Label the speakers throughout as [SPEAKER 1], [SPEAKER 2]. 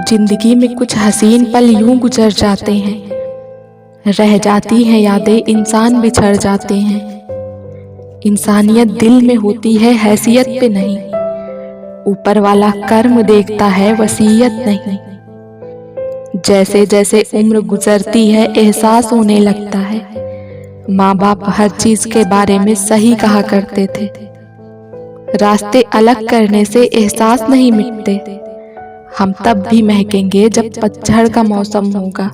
[SPEAKER 1] जिंदगी में कुछ हसीन पल यूं गुजर जाते हैं, रह जाती हैं यादें, इंसान बिछड़ जाते हैं। इंसानियत दिल में होती है, हैसियत पे नहीं। ऊपर वाला कर्म देखता है, वसीयत नहीं। जैसे जैसे उम्र गुजरती है, एहसास होने लगता है। माँ बाप हर चीज के बारे में सही कहा करते थे। रास्ते अलग करने से एहसास नहीं मिटते। हम तब भी महकेंगे जब पतझड़ का मौसम होगा।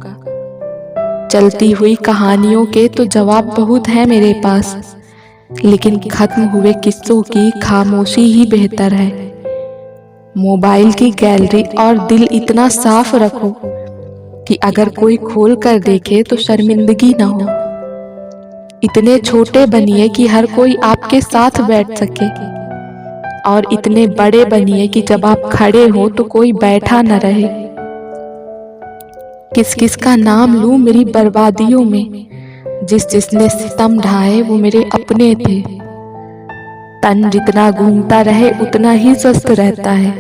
[SPEAKER 1] चलती हुई कहानियों के तो जवाब बहुत है मेरे पास, लेकिन खत्म हुए किस्सों की खामोशी ही बेहतर है। मोबाइल की गैलरी और दिल इतना साफ रखो कि अगर कोई खोल कर देखे तो शर्मिंदगी न हो। इतने छोटे बनिए कि हर कोई आपके साथ बैठ सके, और इतने बड़े बनिए कि जब आप खड़े हो तो कोई बैठा न रहे। किस किस का नाम लूं मेरी बर्बादियों में, जिसने सितम ढाए वो मेरे अपने थे। तन जितना घूमता रहे उतना ही स्वस्थ रहता है,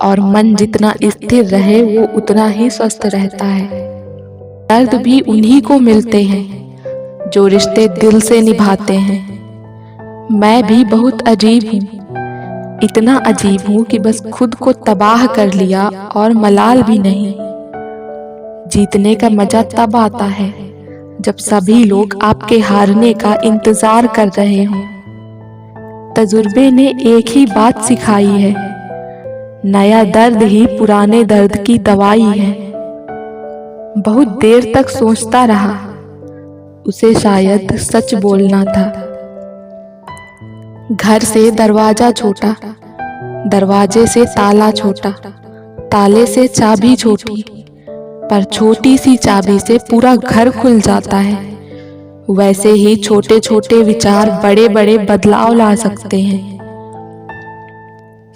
[SPEAKER 1] और मन जितना स्थिर रहे वो उतना ही स्वस्थ रहता है। दर्द भी उन्हीं को मिलते हैं जो रिश्ते दिल से निभाते हैं। मैं भी बहुत अजीब हूँ, इतना अजीब हूँ कि बस खुद को तबाह कर लिया और मलाल भी नहीं। जीतने का मजा तब आता है जब सभी लोग आपके हारने का इंतजार कर रहे हों। तजुर्बे ने एक ही बात सिखाई है, नया दर्द ही पुराने दर्द की दवाई है। बहुत देर तक सोचता रहा, उसे शायद सच बोलना था। घर से दरवाजा छोटा, दरवाजे से ताला छोटा, ताले से चाबी छोटी, पर छोटी सी चाबी से पूरा घर खुल जाता है। वैसे ही छोटे छोटे विचार बड़े बड़े बदलाव ला सकते हैं।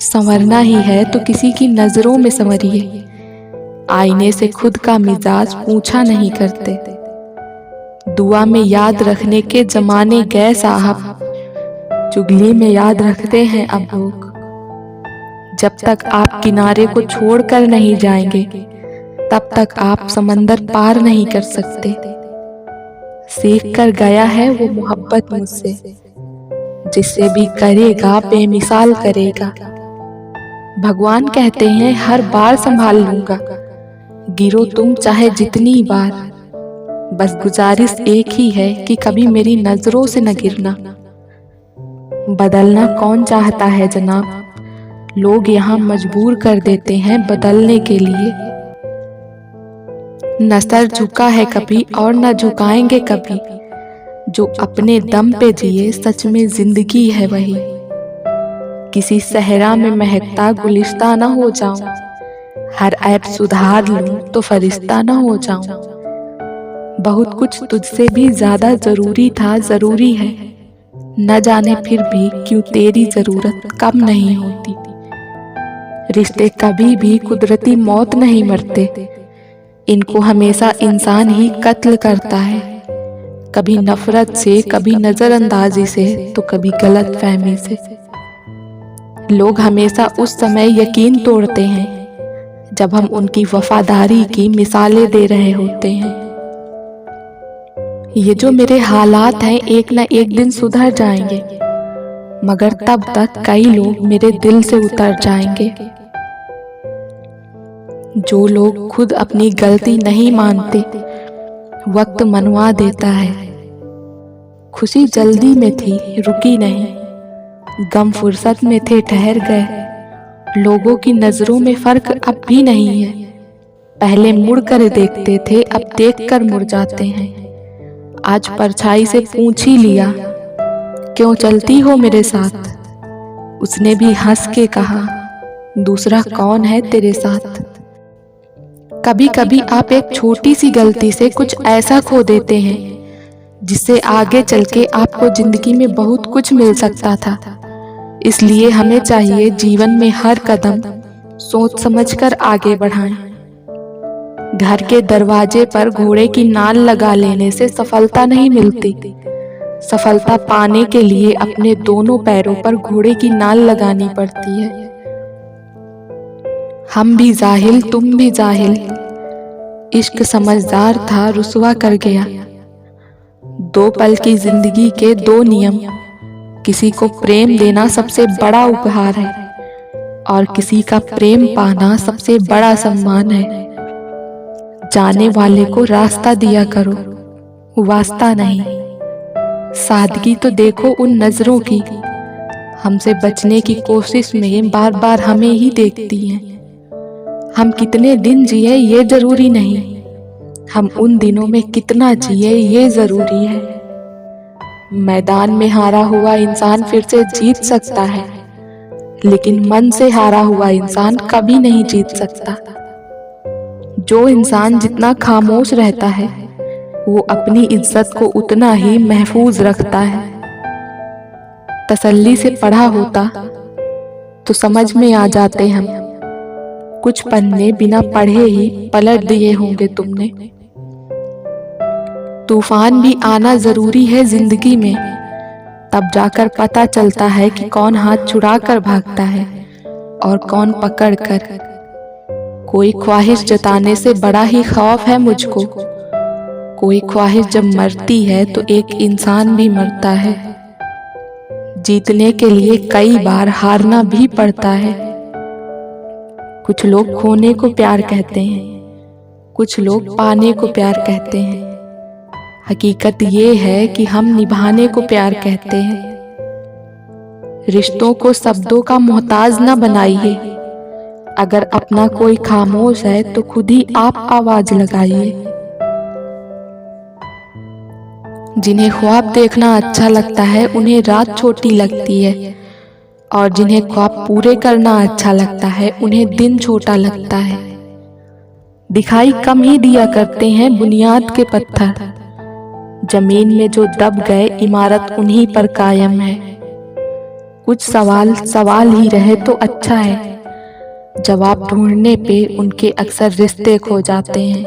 [SPEAKER 1] संवरना ही है तो किसी की नजरों में संवरिए। आईने से खुद का मिजाज पूछा नहीं करते। दुआ में याद रखने के जमाने गए साहब, चुगली में याद रखते हैं अब लोग। जब तक आप किनारे को छोड़कर नहीं जाएंगे, तब तक आप समंदर पार नहीं कर सकते। सीख कर गया है वो मोहब्बत मुझसे, जिससे भी करेगा बेमिसाल करेगा। भगवान कहते हैं हर बार संभाल लूंगा, गिरो तुम चाहे जितनी बार। बस गुजारिश एक ही है कि कभी मेरी नजरों से न गिरना। बदलना कौन चाहता है जनाब, लोग यहाँ मजबूर कर देते हैं बदलने के लिए। न सर झुका है कभी और न झुकाएंगे कभी। जो अपने दम पे जिए सच में जिंदगी है वही। किसी सहरा में महकता गुलिस्ता न हो जाऊं, हर ऐप सुधार लूं तो फरिश्ता न हो जाऊं। बहुत कुछ तुझसे भी ज्यादा जरूरी था, जरूरी है। न जाने फिर भी क्यों तेरी जरूरत कम नहीं होती। रिश्ते कभी भी कुदरती मौत नहीं मरते, इनको हमेशा इंसान ही कत्ल करता है। कभी नफरत से, कभी नजरअंदाजी से, तो कभी गलत फहमी से। लोग हमेशा उस समय यकीन तोड़ते हैं जब हम उनकी वफादारी की मिसालें दे रहे होते हैं। ये जो मेरे हालात हैं एक न एक दिन सुधर जाएंगे, मगर तब तक कई लोग मेरे दिल से उतर जाएंगे। जो लोग खुद अपनी गलती नहीं मानते, वक्त मनवा देता है। खुशी जल्दी में थी, रुकी नहीं। गम फुर्सत में थे, ठहर गए। लोगों की नजरों में फर्क अब भी नहीं है। पहले मुड़ कर देखते थे, अब देख कर मुड़ जाते हैं। आज परछाई से पूछ ही लिया, क्यों चलती हो मेरे साथ। उसने भी हंस के कहा, दूसरा कौन है तेरे साथ। कभी कभी आप एक छोटी सी गलती से कुछ ऐसा खो देते हैं जिससे आगे चल के आपको जिंदगी में बहुत कुछ मिल सकता था। इसलिए हमें चाहिए जीवन में हर कदम सोच समझकर आगे बढ़ाएं। घर के दरवाजे पर घोड़े की नाल लगा लेने से सफलता नहीं मिलती। सफलता पाने के लिए अपने दोनों पैरों पर घोड़े की नाल लगानी पड़ती है। हम भी जाहिल तुम भी जाहिल, इश्क समझदार था रुसवा कर गया। दो पल की जिंदगी के दो नियम, किसी को प्रेम देना सबसे बड़ा उपहार है और किसी का प्रेम पाना सबसे बड़ा सम्मान है। जाने वाले को रास्ता दिया करो, वास्ता नहीं। सादगी तो देखो उन नजरों की, हमसे बचने की कोशिश में बार बार हमें ही देखती हैं। हम कितने दिन जिए ये जरूरी नहीं, हम उन दिनों में कितना जिए ये जरूरी है। मैदान में हारा हुआ इंसान फिर से जीत सकता है, लेकिन मन से हारा हुआ इंसान कभी नहीं जीत सकता। जो इंसान जितना खामोश रहता है वो अपनी इज्जत को उतना ही महफूज रखता है। तसल्ली से पढ़ा होता तो समझ में आ जाते हम, कुछ पन्ने बिना पढ़े ही पलट दिए होंगे तुमने। तूफान भी आना जरूरी है जिंदगी में, तब जाकर पता चलता है कि कौन हाथ छुड़ा कर भागता है और कौन पकड़ कर। कोई ख्वाहिश जताने से बड़ा ही खौफ है मुझको, कोई ख्वाहिश जब मरती है तो एक इंसान भी मरता है। जीतने के लिए कई बार हारना भी पड़ता है। कुछ लोग खोने को प्यार कहते हैं, कुछ लोग पाने को प्यार कहते हैं। हकीकत ये है कि हम निभाने को प्यार कहते हैं। रिश्तों को शब्दों का मोहताज न बनाइए, अगर अपना कोई खामोश है तो खुद ही आप आवाज लगाइए। जिन्हें ख्वाब देखना अच्छा लगता है उन्हें रात छोटी लगती है, और जिन्हें ख्वाब पूरे करना अच्छा लगता है उन्हें दिन छोटा लगता है। दिखाई कम ही दिया करते हैं बुनियाद के पत्थर, जमीन में जो दब गए इमारत उन्हीं पर कायम है। कुछ सवाल सवाल ही रहे तो अच्छा है, जवाब ढूंढने पे उनके अक्सर रिश्ते खो जाते हैं।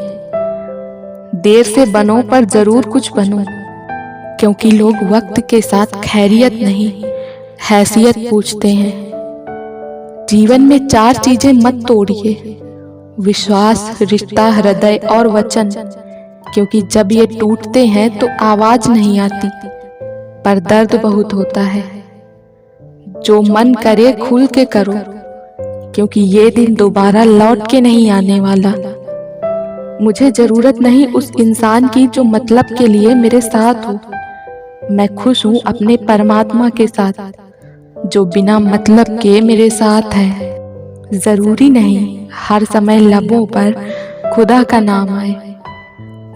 [SPEAKER 1] देर से बनो पर जरूर कुछ बनो, क्योंकि लोग वक्त के साथ खैरियत नहीं हैसियत पूछते हैं। जीवन में 4 चीजें मत तोड़िए, विश्वास, रिश्ता, हृदय और वचन, क्योंकि जब ये टूटते हैं तो आवाज नहीं आती पर दर्द बहुत होता है। जो मन करे खुल के करो, क्योंकि ये दिन दोबारा लौट के नहीं आने वाला। मुझे जरूरत नहीं उस इंसान की जो मतलब के लिए मेरे साथ हो, मैं खुश हूँ अपने परमात्मा के साथ जो बिना मतलब के मेरे साथ है। जरूरी नहीं हर समय लबों पर खुदा का नाम आए,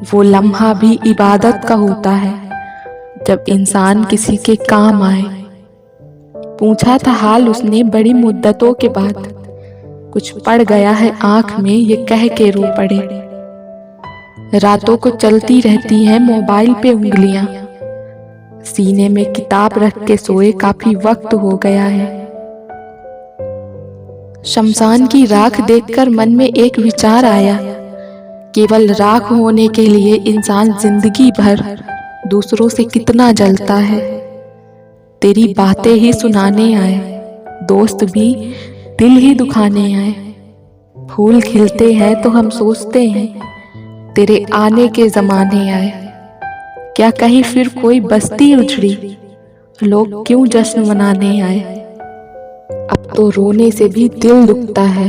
[SPEAKER 1] वो लम्हा भी इबादत का होता है जब इंसान किसी के काम आए। पूछा था हाल उसने बड़ी मुद्दतों के बाद, कुछ पड़ गया है आंख में ये कह के रो पड़े। रातों को चलती रहती हैं मोबाइल पे उंगलियां, सीने में किताब रख के सोए काफी वक्त हो गया है। शमशान की राख देखकर मन में एक विचार आया, केवल राख होने के लिए इंसान जिंदगी भर दूसरों से कितना जलता है। तेरी बातें ही सुनाने आए, दोस्त भी दिल ही दुखाने आए। फूल खिलते हैं तो हम सोचते हैं तेरे आने के जमाने आए। क्या कहीं फिर कोई बस्ती उजड़ी, लोग क्यों जश्न मनाने आए। अब तो रोने से भी दिल दुखता है,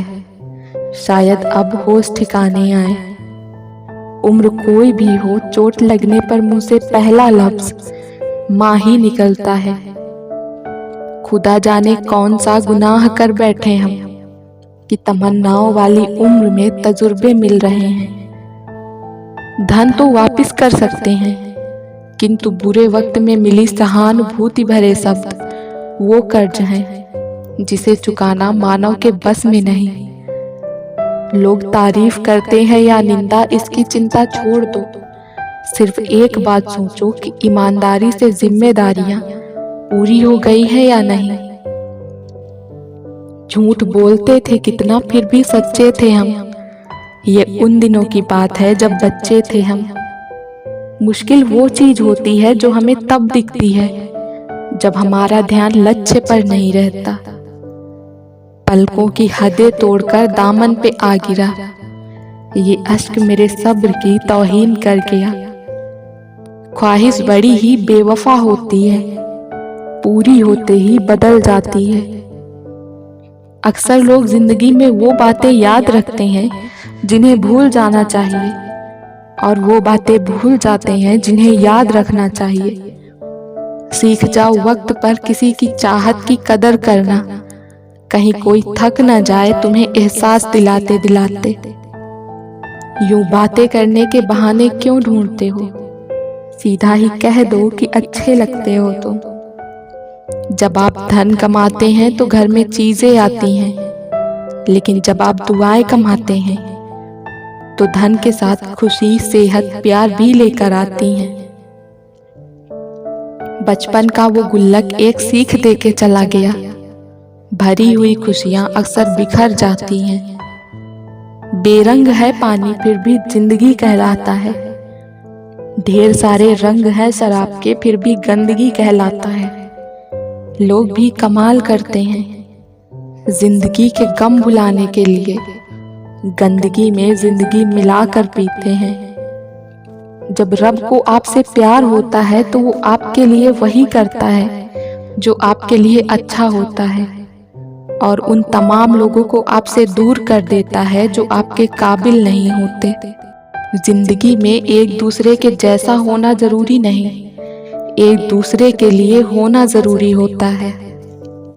[SPEAKER 1] शायद अब होश ठिकाने आए। उम्र कोई भी हो, चोट लगने पर मुंह से पहला लफ्ज माँ ही निकलता है। खुदा जाने कौन सा गुनाह कर बैठे हम कि तमन्नाओं वाली उम्र में तजुर्बे मिल रहे हैं। धन तो वापस कर सकते हैं, किंतु बुरे वक्त में मिली सहानुभूति भरे शब्द वो कर्ज हैं जिसे चुकाना मानव के बस में नहीं। लोग तारीफ करते हैं या निंदा, इसकी चिंता छोड़ दो। सिर्फ एक बात सोचो कि ईमानदारी से जिम्मेदारियां पूरी हो गई है या नहीं। झूठ बोलते थे कितना फिर भी सच्चे थे हम, ये उन दिनों की बात है जब बच्चे थे हम। मुश्किल वो चीज होती है जो हमें तब दिखती है जब हमारा ध्यान लक्ष्य पर नहीं रहता। पलकों की हदें तोड़कर दामन पे आ गिरा। ये अश्क मेरे सब्र की तौहीन कर गया। ख्वाहिश बड़ी ही बेवफा होती है, पूरी होते ही बदल जाती है। अक्सर लोग जिंदगी में वो बातें याद रखते हैं जिन्हें भूल जाना चाहिए, और वो बातें भूल जाते हैं जिन्हें याद रखना चाहिए। सीख जाओ वक्त पर किसी की चाहत की कदर करना, कहीं कोई थक न जाए तुम्हें एहसास दिलाते दिलाते। यूं बातें करने के बहाने क्यों ढूंढते हो, सीधा ही कह दो कि अच्छे लगते हो तुम। जब आप धन कमाते हैं तो घर में चीजें आती हैं, लेकिन जब आप दुआएं कमाते हैं तो धन के साथ खुशी, सेहत, प्यार भी लेकर आती हैं। बचपन का वो गुल्लक एक सीख देके चला गया। भरी हुई खुशियां अक्सर बिखर जाती हैं। बेरंग है पानी फिर भी जिंदगी कहलाता है। ढेर सारे रंग है शराब के फिर भी गंदगी कहलाता है। लोग भी कमाल करते हैं, जिंदगी के गम भुलाने के लिए गंदगी में जिंदगी मिलाकर पीते हैं। जब रब को आपसे प्यार होता है तो वो आपके लिए वही करता है जो आपके लिए अच्छा होता है, और उन तमाम लोगों को आपसे दूर कर देता है जो आपके काबिल नहीं होते। जिंदगी में एक दूसरे के जैसा होना जरूरी नहीं, एक दूसरे के लिए होना जरूरी होता है।